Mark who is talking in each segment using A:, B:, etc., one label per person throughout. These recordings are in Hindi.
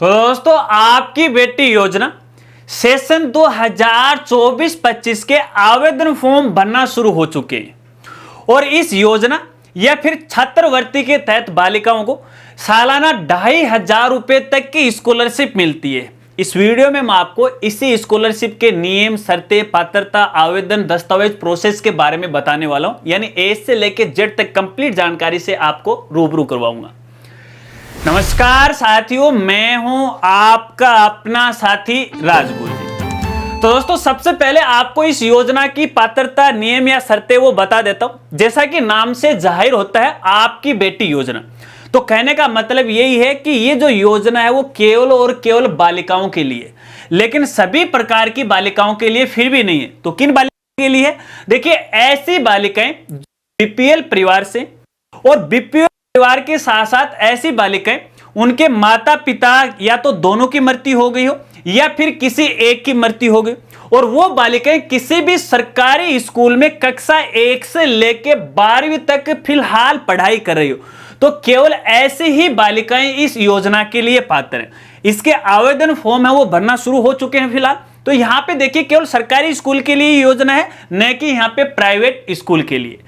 A: तो दोस्तों आपकी बेटी योजना सेशन 2024-25 के आवेदन फॉर्म भरना शुरू हो चुके हैं और इस योजना या फिर छात्रवृत्ति के तहत बालिकाओं को सालाना 2500 रुपए तक की स्कॉलरशिप मिलती है। इस वीडियो में मैं आपको इसी स्कॉलरशिप के नियम, शर्तें, पात्रता, आवेदन, दस्तावेज, प्रोसेस के बारे में बताने वाला हूं, यानी ए से लेकर जेड तक कंप्लीट जानकारी से आपको रूबरू करवाऊंगा। नमस्कार साथियों, मैं हूं आपका अपना साथी राजगुरु जी। तो दोस्तों सबसे पहले आपको इस योजना की पात्रता, नियम या शर्तें वो बता देता हूं। जैसा कि नाम से जाहिर होता है आपकी बेटी योजना, तो कहने का मतलब यही है कि ये जो योजना है वो केवल और केवल बालिकाओं के लिए, लेकिन सभी प्रकार की बालिकाओं के लिए फिर भी नहीं है। तो किन बालिकाओं के लिए है? देखिए, ऐसी बालिकाएं बीपीएल परिवार से और बीपीएल परिवार के साथ साथ ऐसी बालिकाएं उनके माता पिता या तो दोनों की मृत्यु हो गई हो या फिर किसी एक की मृत्यु हो गई और वो बालिकाएं किसी भी सरकारी स्कूल में कक्षा 1 से लेकर 12वीं तक फिलहाल पढ़ाई कर रही हो, तो केवल ऐसी ही बालिकाएं इस योजना के लिए पात्र हैं। इसके आवेदन फॉर्म है वो भरना शुरू हो चुके हैं फिलहाल। तो यहां पे देखिए, केवल सरकारी स्कूल के लिए योजना है, न कि यहां पे प्राइवेट स्कूल के लिए।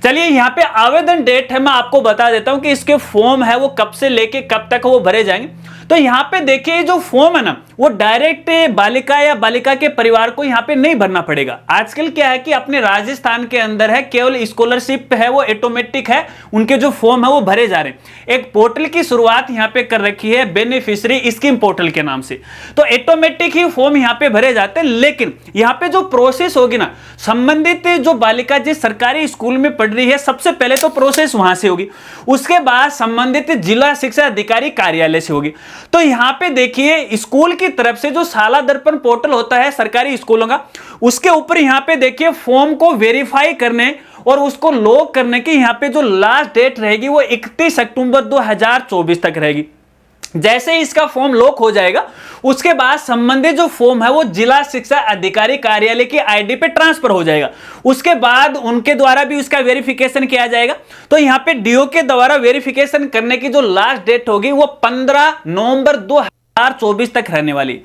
A: चलिए, यहां पे आवेदन डेट है, मैं आपको बता देता हूं कि इसके फॉर्म है वो कब से लेके कब तक वो भरे जाएंगे। तो यहां पे देखिए, जो फॉर्म है ना वो डायरेक्ट बालिका या बालिका के परिवार को यहां पे नहीं भरना पड़ेगा। आजकल क्या है कि अपने राजस्थान के अंदर है केवल स्कॉलरशिप है वो ऑटोमेटिक है, उनके जो फॉर्म है वो भरे जा रहे हैं। एक पोर्टल की शुरुआत यहां पे कर रखी है, बेनिफिशियरी स्कीम पोर्टल के नाम से, तो ऑटोमेटिक ही फॉर्म यहां पे भरे जाते हैं। लेकिन यहां पे जो प्रोसेस होगी ना, संबंधित जो बालिका जिस सरकारी स्कूल में पढ़ रही है, सबसे पहले तो प्रोसेस वहां से होगी, उसके बाद संबंधित जिला शिक्षा अधिकारी कार्यालय से होगी। तो यहां पे देखिए, स्कूल की तरफ से जो शाला दर्पण पोर्टल होता है सरकारी स्कूलों का, उसके ऊपर यहां पे देखिए फॉर्म को वेरीफाई करने और उसको लॉक करने की यहां पे जो लास्ट डेट रहेगी वो 31 अक्टूबर 2024 तक रहेगी। जैसे ही इसका फॉर्म लॉक हो जाएगा, उसके बाद संबंधित जो फॉर्म है वो जिला शिक्षा अधिकारी कार्यालय की आईडी पे ट्रांसफर हो जाएगा। उसके बाद उनके द्वारा भी उसका वेरिफिकेशन किया जाएगा। तो यहां पे डीओ के द्वारा वेरिफिकेशन करने की जो लास्ट डेट होगी वो 15 नवंबर 2024 तक रहने वाली।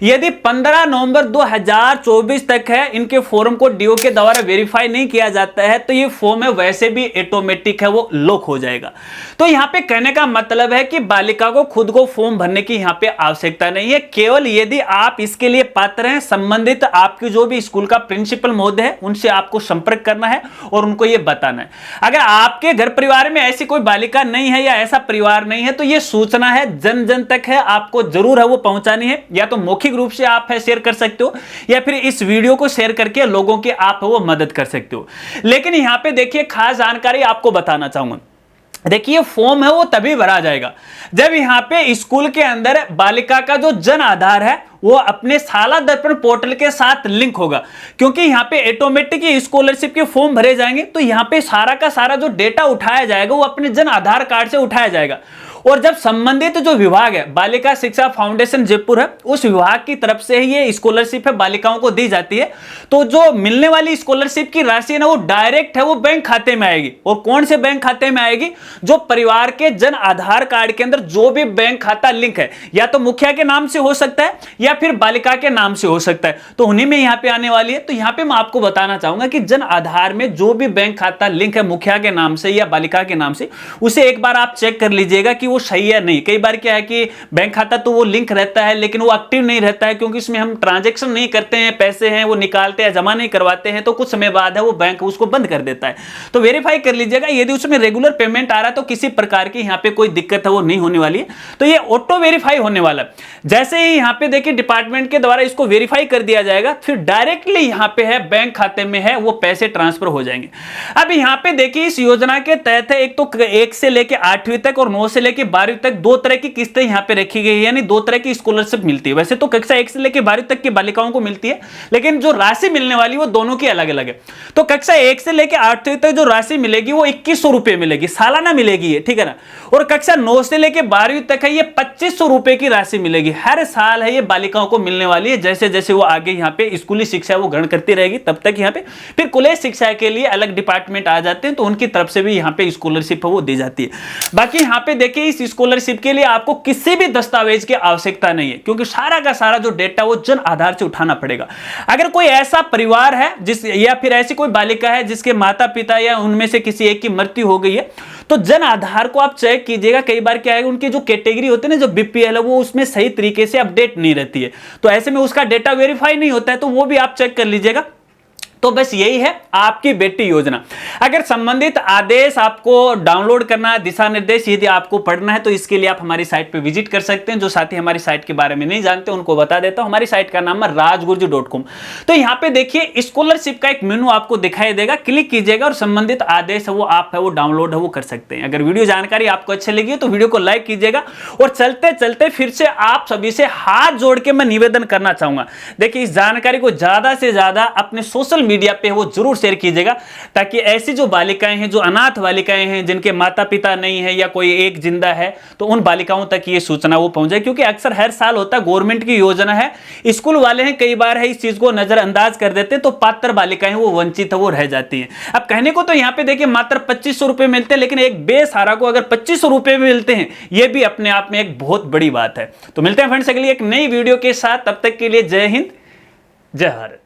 A: यदि 15 नवंबर 2024 तक है इनके फॉर्म को डीओ के द्वारा वेरीफाई नहीं किया जाता है, तो ये फॉर्म है वैसे भी ऑटोमेटिक है वो लॉक हो जाएगा। तो यहां पे कहने का मतलब है कि बालिका को खुद को फॉर्म भरने की यहां पे आवश्यकता नहीं है। केवल यदि आप इसके लिए पात्र हैं, संबंधित आपकी जो भी स्कूल का प्रिंसिपल महोदय है उनसे आपको संपर्क करना है और उनको यह बताना है। अगर आपके घर परिवार में ऐसी कोई बालिका नहीं है या ऐसा परिवार नहीं है, तो यह सूचना है जन जन तक है, आपको जरूर है वो पहुंचानी है। या तो मौखिक रूप से आप है शेयर कर सकते हो या फिर इस वीडियो को शेयर करके लोगों की आप वो मदद कर सकते हो। लेकिन यहां पे देखिए, खास जानकारी आपको बताना चाहूंगा। देखिए, फॉर्म है वो तभी भरा जाएगा जब यहां पे स्कूल के अंदर बालिका का जो जन आधार है वो अपने शाला दर्पण पोर्टल के साथ लिंक होगा। क्योंकि यहां पे ऑटोमेटिक स्कॉलरशिप के फॉर्म भरे जाएंगे, तो यहां पे सारा का सारा जो डेटा उठाया जाएगा वो अपने जन आधार कार्ड से उठाया जाएगा। और जब संबंधित जो विभाग है, बालिका शिक्षा फाउंडेशन जयपुर है, उस विभाग की तरफ से ही ये स्कॉलरशिप है बालिकाओं को दी जाती है। तो जो मिलने वाली स्कॉलरशिप की राशि है ना वो डायरेक्ट है वो बैंक खाते में आएगी। और कौन से बैंक खाते में आएगी? जो परिवार के जन आधार कार्ड के अंदर जो भी बैंक खाता लिंक है, या तो मुखिया के नाम से हो सकता है या फिर बालिका के नाम से हो सकता है, तो उन्हीं में यहां पे आने वाली है। तो यहां पे मैं आपको बताना चाहूंगा कि जन आधार में जो भी बैंक खाता लिंक है मुखिया के नाम से या बालिका के नाम से, उसे एक बार आप चेक कर लीजिएगा कि वो सही है नहीं। कई बार क्या है कि बैंक खाता तो वो लिंक रहता है लेकिन वो एक्टिव नहीं रहता है, क्योंकि इसमें हम ट्रांजैक्शन नहीं करते हैं, पैसे हैं वो निकालते हैं, जमा नहीं करवाते हैं, तो कुछ समय बाद है वो बैंक उसको बंद कर देता है। तो वेरीफाई कर लीजिएगा, यदि उसमें रेगुलर पेमेंट आ रहा है तो किसी प्रकार की यहां पे कोई दिक्कत है वो नहीं होने वाली है। तो ये ऑटो वेरीफाई होने वाला है। जैसे ही यहां पे देखिए डिपार्टमेंट के द्वारा इसको वेरीफाई कर दिया जाएगा, फिर डायरेक्टली यहां पे है बैंक खाते में है वो पैसे ट्रांसफर हो जाएंगे। अब यहां पे देखिए, इस योजना के तहत है एक तो 1 से लेकर 8वीं तक और 9 से लेकर 12वीं तक दो तरह की किस्तें यहां पे रखी गई है, यानी दो तरह की स्कॉलरशिप मिलती है। वैसे तो कक्षा 1 से लेकर 12वीं तक की बालिकाओं को मिलती है, लेकिन जो राशि मिलने वाली वो दोनों की अलग अलग है। तो कक्षा 1 से लेकर 8वीं तक जो राशि मिलेगी वो 2100 रुपए मिलेगी, सालाना मिलेगी ये, ठीक है ना। और कक्षा 9 से लेकर 12वीं तक है ये 2500 रुपए की राशि मिलेगी, हर साल है ये बालिकाओं को मिलने वाली है। जैसे जैसे वो आगे यहाँ पे स्कूली शिक्षा वो ग्रहण करती रहेगी तब तक यहाँ पे फिर कॉलेज शिक्षा के लिए अलग डिपार्टमेंट आ जाते हैं, तो उनकी तरफ से भी यहाँ पे स्कॉलरशिप वो दी जाती है। बाकी यहाँ पे देखिए, इस स्कॉलरशिप के लिए आपको किसी भी दस्तावेज की आवश्यकता नहीं है, क्योंकि सारा का सारा जो डेटा वो जन आधार से उठाना पड़ेगा। अगर कोई ऐसा परिवार है जिस या फिर ऐसी कोई बालिका है जिसके माता पिता या उनमें से किसी एक की मृत्यु हो गई है, तो जन आधार को आप चेक कीजिएगा। कई बार क्या है, उनकी जो कैटेगरी होती है ना, जो बीपीएल है, वो उसमें सही तरीके से अपडेट नहीं रहती है, तो ऐसे में उसका डेटा वेरीफाई नहीं होता है, तो वो भी आप चेक कर लीजिएगा। तो बस यही है आपकी बेटी योजना। अगर संबंधित आदेश आपको डाउनलोड करना है, दिशा निर्देश यदि आपको पढ़ना है, तो इसके लिए आप हमारी साइट पे विजिट कर सकते हैं। जो साथी हमारी साइट के बारे में नहीं जानते उनको बता देता हूं, हमारी साइट का नाम है rajgurju.com। तो यहां पे देखिए स्कॉलरशिप का एक मेनू आपको दिखाई देगा, क्लिक कीजिएगा और संबंधित आदेश है वो आप है वो डाउनलोड है वो कर सकते हैं। अगर वीडियो जानकारी आपको अच्छी लगी तो वीडियो को लाइक कीजिएगा। और चलते चलते फिर से आप सभी से हाथ जोड़ के मैं निवेदन करना चाहूंगा, देखिए इस जानकारी को ज्यादा से ज्यादा अपने सोशल मीडिया पे वो जरूर शेयर कीजिएगा, ताकि ऐसी जो बालिकाएं हैं, जो अनाथ बालिकाएं हैं, जिनके माता पिता नहीं है या कोई एक जिंदा है, तो उन बालिकाओं तक ये सूचना वो पहुंचे। क्योंकि अक्सर हर साल होता है, गवर्नमेंट की योजना है, स्कूल वाले हैं कई बार है इस चीज को नजरअंदाज कर देते हैं, तो पात्र बालिकाएं वो वंचित है, वो रह जाती हैं। अब कहने को तो यहाँ पे देखिए मात्र 2500 रुपए मिलते हैं, लेकिन एक बेसहारा को अगर 2500 रुपए मिलते हैं, ये भी अपने आप में एक बहुत बड़ी बात है। तो मिलते हैं फ्रेंड्स अगली एक नई वीडियो के साथ, तब तक के लिए जय हिंद, जय भारत।